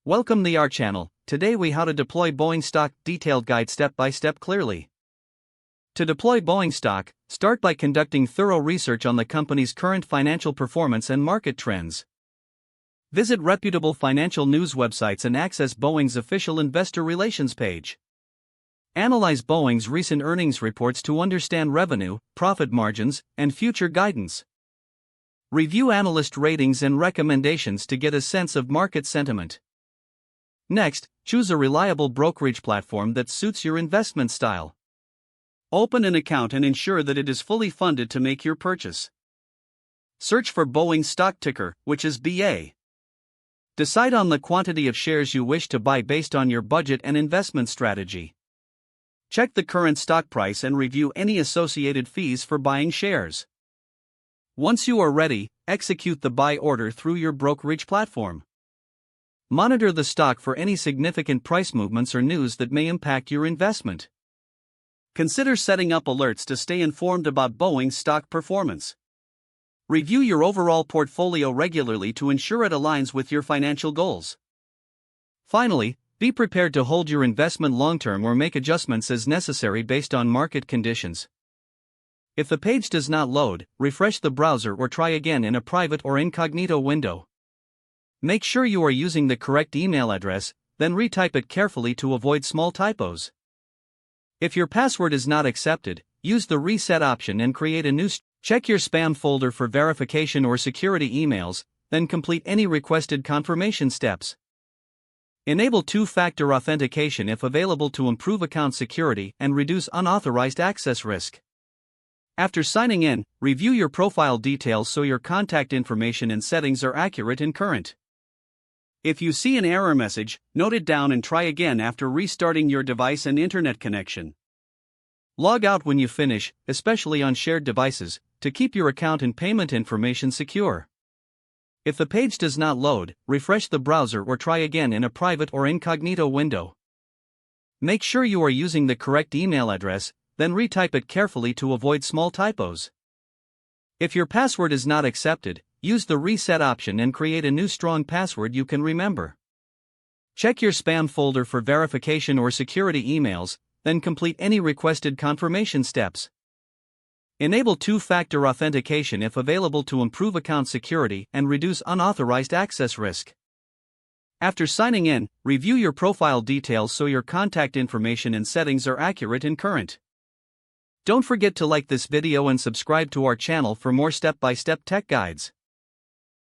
Welcome to our channel. Today we how to deploy Boeing stock detailed guide step by step clearly. To deploy Boeing stock, start by conducting thorough research on the company's current financial performance and market trends. Visit reputable financial news websites and access Boeing's official investor relations page. Analyze Boeing's recent earnings reports to understand revenue, profit margins, and future guidance. Review analyst ratings and recommendations to get a sense of market sentiment. Next, choose a reliable brokerage platform that suits your investment style. Open an account and ensure that it is fully funded to make your purchase. Search for Boeing stock ticker, which is BA. Decide on the quantity of shares you wish to buy based on your budget and investment strategy. Check the current stock price and review any associated fees for buying shares. Once you are ready, execute the buy order through your brokerage platform. Monitor the stock for any significant price movements or news that may impact your investment. Consider setting up alerts to stay informed about Boeing's stock performance. Review your overall portfolio regularly to ensure it aligns with your financial goals. Finally, be prepared to hold your investment long-term or make adjustments as necessary based on market conditions. If the page does not load, refresh the browser or try again in a private or incognito window. Make sure you are using the correct email address, then retype it carefully to avoid small typos. If your password is not accepted, use the reset option and create a new. Check your spam folder for verification or security emails, then complete any requested confirmation steps. Enable two-factor authentication if available to improve account security and reduce unauthorized access risk. After signing in, review your profile details so your contact information and settings are accurate and current. If you see an error message, note it down and try again after restarting your device and internet connection. Log out when you finish, especially on shared devices, to keep your account and payment information secure. If the page does not load, refresh the browser or try again in a private or incognito window. Make sure you are using the correct email address, then retype it carefully to avoid small typos. If your password is not accepted, use the reset option and create a new strong password you can remember. Check your spam folder for verification or security emails, then complete any requested confirmation steps. Enable two-factor authentication if available to improve account security and reduce unauthorized access risk. After signing in, review your profile details so your contact information and settings are accurate and current. Don't forget to like this video and subscribe to our channel for more step-by-step tech guides.